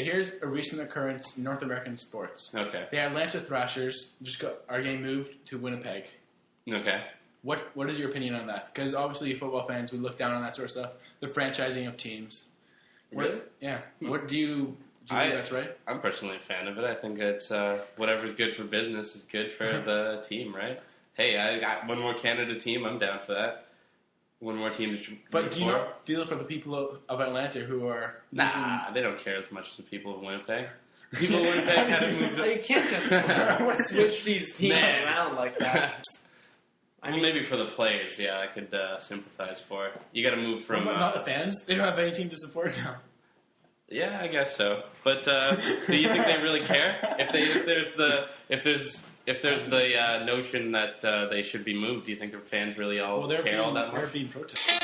Here's a recent occurrence in North American sports. Okay. The Atlanta Thrashers are getting moved to Winnipeg. Okay. What is your opinion on that? Because obviously football fans, we look down on that sort of stuff. The franchising of teams. Really? Yeah. What do you think that's right? I'm personally a fan of it. I think it's whatever's good for business is good for the team, right? Hey, I got one more Canada team. I'm down for that. One more team to But do you not feel for the people of Atlanta who are Nah, they don't care as much as the people of Winnipeg. The people of Winnipeg had to move to... You can't just switch these teams around like that. I mean, maybe for the players, yeah, I could sympathize for it. You got to move from... not the fans? They don't have any team to support now. Yeah, I guess so. But do you think they really care? If there's the notion that they should be moved, do you think the fans really care all that much? They're being protested.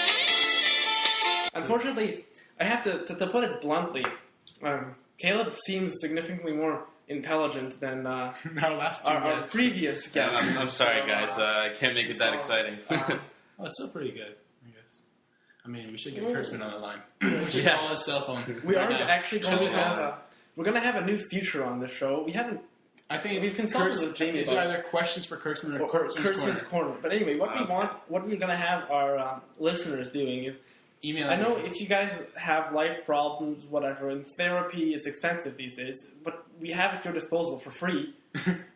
Unfortunately, I have to put it bluntly. Caleb seems significantly more intelligent than our previous guest. I'm sorry, guys. I can't make it that exciting. It's still pretty good, I guess. I mean, we should get Kurtzman on the line. We should call his cell phone. We are actually going to have we're going to have a new feature on the show. We haven't. I think we've consulted with Jamie. It's either questions for Kurtzman or Kurtzman's Corner. But anyway, what we're going to have our listeners doing is email. I know if you guys have life problems, whatever, and therapy is expensive these days, but we have at your disposal for free.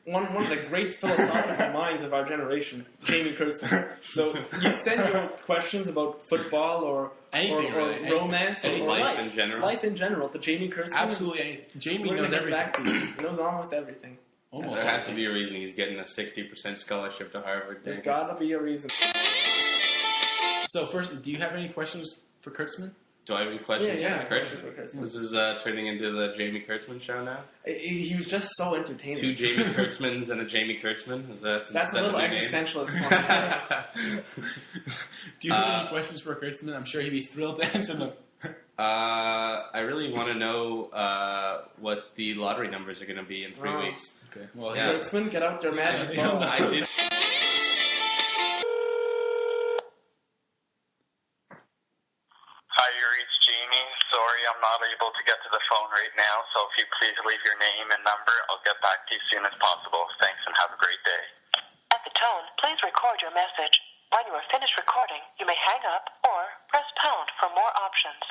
One of the great philosophical minds of our generation, Jamie Kurtzman. So you send your questions about football or anything, or romance or life in general. Life in general to Jamie Kurtzman. Absolutely anything. Jamie knows everything. Back to you. He knows almost everything. There has to be a reason he's getting a 60% scholarship to Harvard. There's got to be a reason. So first, do you have any questions for Kurtzman? Do I have any questions for Kurtzman? This is turning into the Jamie Kurtzman show now? He was just so entertaining. 2 Jamie Kurtzmans and a Jamie Kurtzman? That's a little existentialist. Do you have any questions for Kurtzman? I'm sure he'd be thrilled to answer them. I really want to know what the lottery numbers are going to be in 3 weeks. Okay. Well, Kurtzman, get out your magic ball. I did. Sorry, I'm not able to get to the phone right now, so if you please leave your name and number, I'll get back to you as soon as possible. Thanks and have a great day. At the tone, please record your message. When you are finished recording, you may hang up or press pound for more options.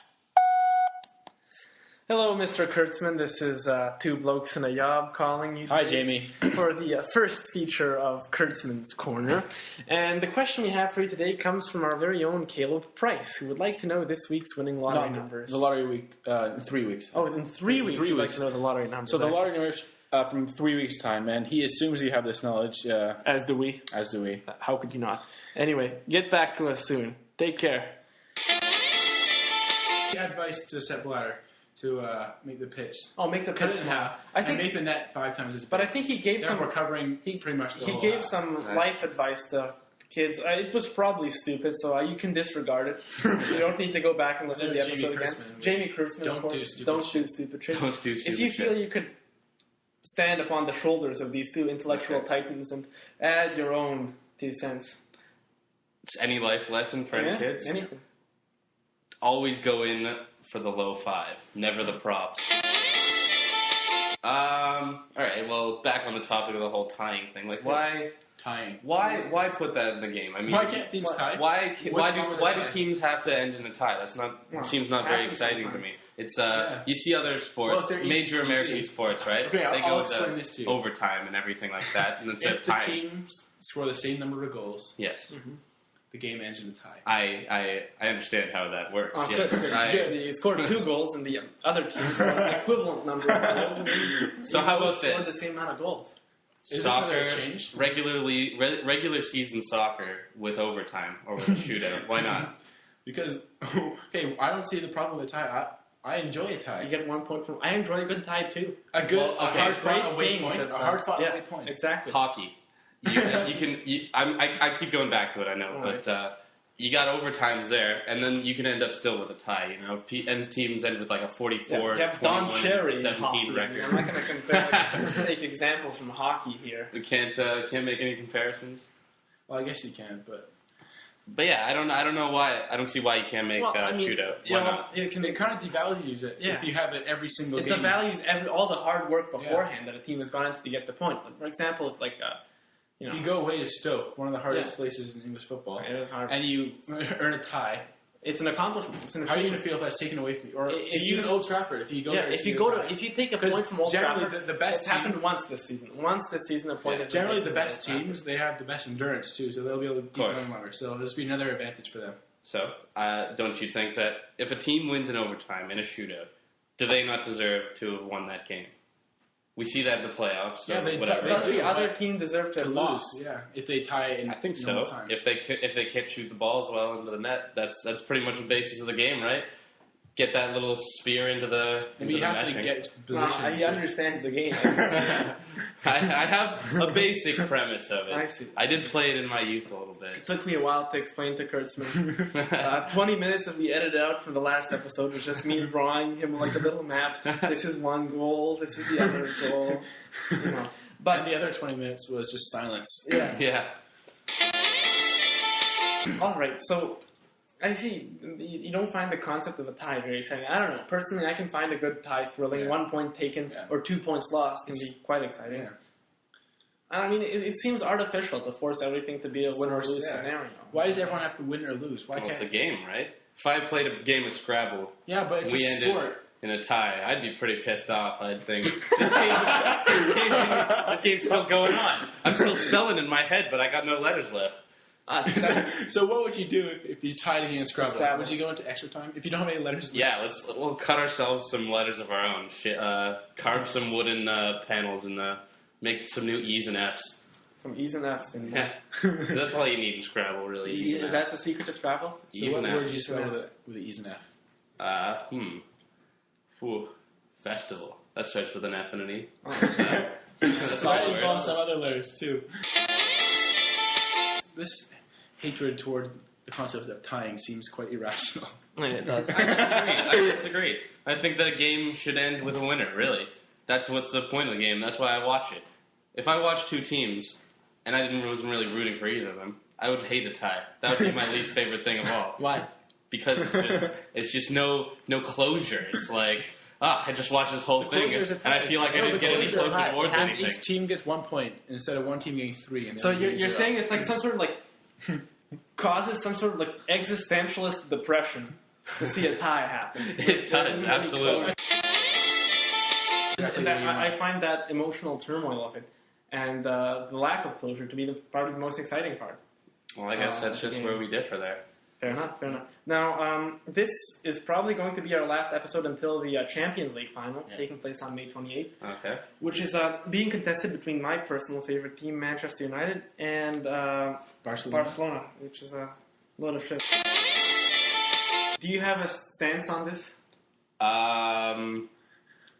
Hello, Mr. Kurtzman. This is 2 Blokes and a Yob calling you today. Hi, Jamie. For the first feature of Kurtzman's Corner. And the question we have for you today comes from our very own Caleb Price, who would like to know this week's winning lottery numbers. The lottery week, in 3 weeks. Oh, in 3 weeks you'd like to know the lottery numbers. So the lottery numbers from 3 weeks' time, and he assumes you have this knowledge. As do we. As do we. How could you not? Anyway, get back to us soon. Take care. Advice to Sepp Blatter. To make the pitch. Oh, make the pitch in half. I think make the net 5 times as big. But I think he gave some covering pretty much the whole He gave half. some life advice to kids. It was probably stupid, so you can disregard it. You don't need to go back and listen to the episode again. Jamie Kurtzman, of course. Don't do stupid shit. Don't do stupid If you feel you could stand upon the shoulders of these 2 intellectual titans and add your own 2 cents. It's any life lesson for any kids? Anything. Always go in for the low 5, never the props. All right. Well, back on the topic of the whole tying thing. Like, why tying? Why put that in the game? I mean, why can't teams tie? Why do teams have to end in a tie? That's not seems not very exciting to me. It's you see other sports, major American sports, right? Okay, they I'll go explain this to you. Overtime and everything like that, and instead if of the tying, teams score the same number of goals, yes. Mm-hmm. The game ends in a tie. I understand how that works. Oh, yes. You scored 2 goals, and the other team scores the equivalent number of goals. So how about this? Scored the same amount of goals. Is soccer, this change? regular season soccer with overtime or with a shootout. Why not? Because I don't see the problem with a tie. I enjoy a tie. You get 1 point from. I enjoy a good tie too. A hard fought away point. A hard fought away point. Exactly. Hockey. I keep going back to it, I know, but you got overtimes there, and then you can end up still with a tie, you know, and teams end with like a 44, 21, 17 record. I'm not going to compare, take examples from hockey here. We can't make any comparisons? Well, I guess you can, but But yeah, I don't know why. I don't see why you can't make shootout. Why not? It kind of devalues it if you have it every single game. It devalues all the hard work beforehand that a team has gone into to get the point. Like, for example, if if you go away to Stoke, one of the hardest places in English football, it is hard, and you earn a tie. It's an accomplishment. How are you going to feel if that's taken away from you? Or even Old Trafford, if you go there, if you take a point from Old Trafford, the best it's happened once this season. Once this season, a point is generally the best teams. They have the best endurance too, so they'll be able to keep going longer. So it'll just be another advantage for them. So, don't you think that if a team wins in overtime in a shootout, do they not deserve to have won that game? We see that in the playoffs. Yeah, the other team deserve to lose. Yeah, if they tie in. I think so. Time. If they can't shoot the ball as well into the net, that's pretty much the basis of the game, right? Get that little sphere into the. You have to get position. I understand the game. I have a basic premise of it. I see. I did play it in my youth a little bit. It took me a while to explain to Kurtzman. 20 minutes of the edited out from the last episode was just me drawing him like a little map. This is one goal. This is the other goal. But the other 20 minutes was just silence. Yeah. All right, so. I see. You don't find the concept of a tie very exciting. I don't know. Personally, I can find a good tie thrilling. Yeah. 1 point taken or 2 points lost can be quite exciting. Yeah. I mean, it seems artificial to force everything to be a win or lose scenario. Why does everyone have to win or lose? It's a game, right? If I played a game of Scrabble, but it's a sport. In a tie, I'd be pretty pissed off. I'd think this game's still going on. I'm still spelling in my head, but I got no letters left. So what would you do if you tied a game of Scrabble? Would you go into extra time if you don't have any letters? Yeah, we'll cut ourselves some letters of our own. Carve some wooden panels and make some new E's and F's. Some E's and F's. That's all you need in Scrabble, really. Is that the secret to Scrabble? E's and F's. Where did you spell with the E's and F? Festival. That starts with an F and an E. That's all some other letters too. This hatred toward the concept of tying seems quite irrational. It does. I disagree. I think that a game should end with a winner, really. That's what's the point of the game. That's why I watch it. If I watch two teams, and I wasn't really rooting for either of them, I would hate a tie. That would be my least favorite thing of all. Why? Because it's just no closure. It's like, I just watched this whole thing, and I feel like I didn't get any closer towards anything. Each team gets 1 point instead of one team getting 3. And so you're saying it's like some sort of like causes some sort of like existentialist depression to see a tie happen. It does, absolutely. And I find that emotional turmoil of it and the lack of closure to be probably the most exciting part. Well, I guess that's just where we differ there. Fair enough. Now, this is probably going to be our last episode until the Champions League final, taking place on May 28th. Okay. Which is being contested between my personal favorite team, Manchester United, and Barcelona, which is a load of shit. Do you have a stance on this? I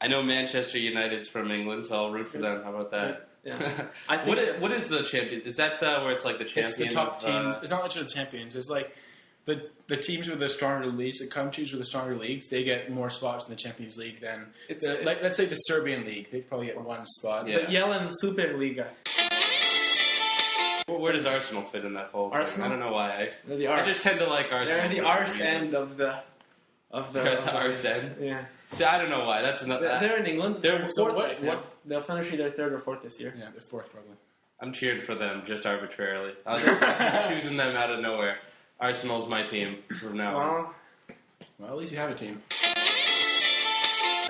know Manchester United's from England, so I'll root for them. How about that? Yeah. What is the champion? Is that where it's like the champion? It's the top teams. It's not actually the champions. It's like the teams with the stronger leagues, the countries with the stronger leagues, they get more spots in the Champions League than let's say the Serbian league. They probably get 1 spot. Yeah. The Yellen Superliga. Well, where does Arsenal fit in that whole thing? I don't know why. I just tend to like Arsenal. They're the arse end of the arse end. Yeah. See, I don't know why. That's not. They're in England. They're fourth right now. They'll finish either 3rd or 4th this year. Yeah, they're 4th probably. I'm cheering for them just arbitrarily. I'm just choosing them out of nowhere. Arsenal's my team from now on. Well, at least you have a team.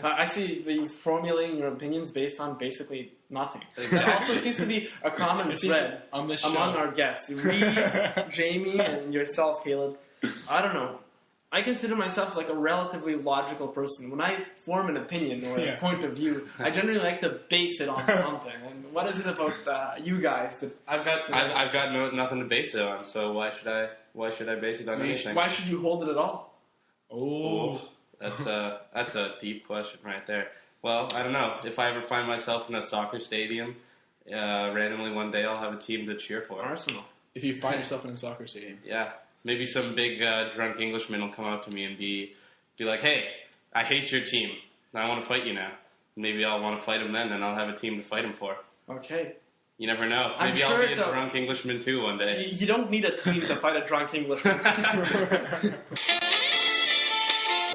I see that you're formulating your opinions based on basically nothing. That also seems to be a common thread among our guests. Reed, Jamie, and yourself, Caleb. I don't know. I consider myself like a relatively logical person. When I form an opinion or a point of view, I generally like to base it on something. And what is it about you guys that I've got nothing to base it on? So why should I base it on anything? Why should you hold it at all? Oh, that's a deep question right there. Well, I don't know. If I ever find myself in a soccer stadium, randomly one day I'll have a team to cheer for. Arsenal. If you find yourself in a soccer stadium, yeah. Maybe some big drunk Englishman will come up to me and be like, "Hey, I hate your team, and I want to fight you now." Maybe I'll want to fight him then, and I'll have a team to fight him for. Okay. You never know. I'm Maybe sure I'll be a drunk Englishman too one day. You don't need a team to fight a drunk Englishman.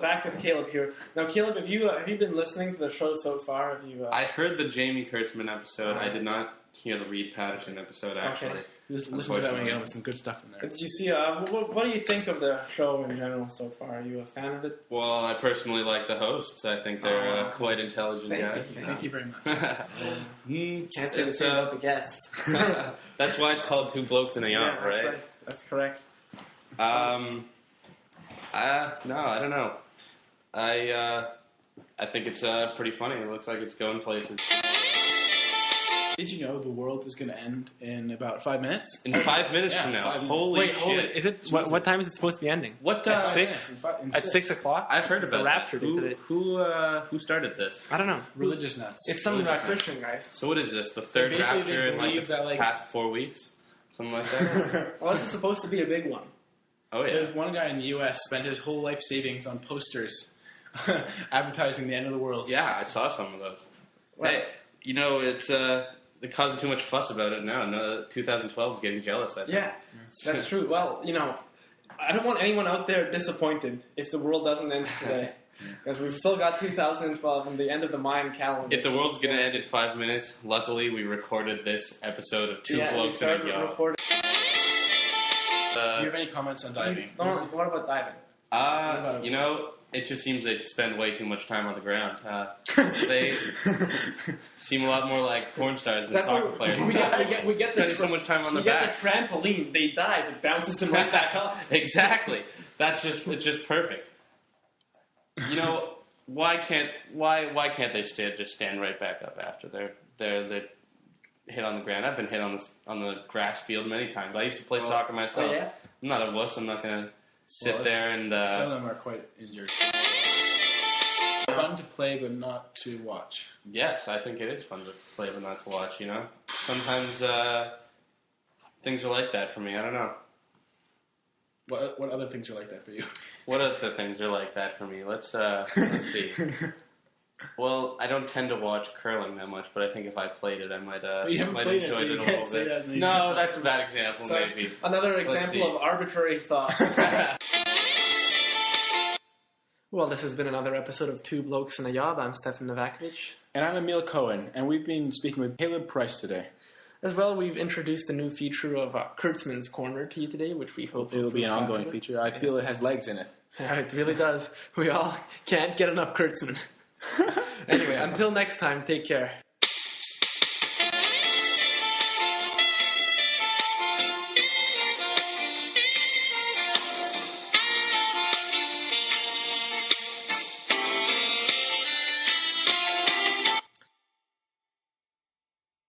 Back with Caleb here. Now, Caleb, have you been listening to the show so far? Have you? I heard the Jamie Kurtzman episode. I did not hear the Reed Patterson episode, actually. Okay. Listen to that one again with some good stuff in there. Did you see? What do you think of the show in general so far? Are you a fan of it? Well, I personally like the hosts. I think they're quite intelligent guys. Thank you very much. Can't say the same about the guests. That's why it's called Two Blokes and a Yacht, that's right? That's correct. No, I don't know. I think it's pretty funny. It looks like it's going places. Did you know the world is going to end in about 5 minutes? In 5 minutes from now. Holy shit. Hold it. Is it what time is it supposed to be ending? What at 6? At 6 o'clock? I've heard it's about the rapture that. today. Who started this? I don't know. Religious nuts. It's something about Christian guys. So what is this? The third rapture in the past 4 weeks? Something like that? Well, this is supposed to be a big one. Oh, yeah. There's one guy in the U.S. spent his whole life savings on posters advertising the end of the world. Yeah, I saw some of those. Well, hey, it's... They're causing too much fuss about it now. No, 2012 is getting jealous, I think. Yeah, that's true. Well, I don't want anyone out there disappointed if the world doesn't end today. Because we've still got 2012 and the end of the Mayan calendar. If the world's going to end in 5 minutes, luckily we recorded this episode of Two Blokes and a Yacht. Do you have any comments on diving? What about diving? It just seems they spend way too much time on the ground. They seem a lot more like porn stars than soccer players. We get spending so much time on their backs. We get the trampoline. They dive. It bounces them right back up. Exactly. It's just perfect. Why can't they just stand right back up after they're hit on the ground? I've been hit on the grass field many times. I used to play soccer myself. Oh, yeah? I'm not a wuss. I'm not gonna sit there and... some of them are quite injured. Fun to play, but not to watch. Yes, I think it is fun to play, but not to watch, Sometimes things are like that for me. I don't know. What other things are like that for you? What other things are like that for me? Let's see. Well, I don't tend to watch curling that much, but I think if I played it, I might enjoy it a little bit. No, that's a bad example, so maybe. Another example of arbitrary thought. Well, this has been another episode of Two Blokes and a Yacht. I'm Stefan Novakovic. And I'm Emil Cohen, and we've been speaking with Caleb Price today. As well, we've introduced a new feature of Kurtzman's Corner to you today, which we hope it will be an ongoing feature. I feel it has legs in it. Yeah, it really does. We all can't get enough Kurtzman. Anyway, until next time, take care.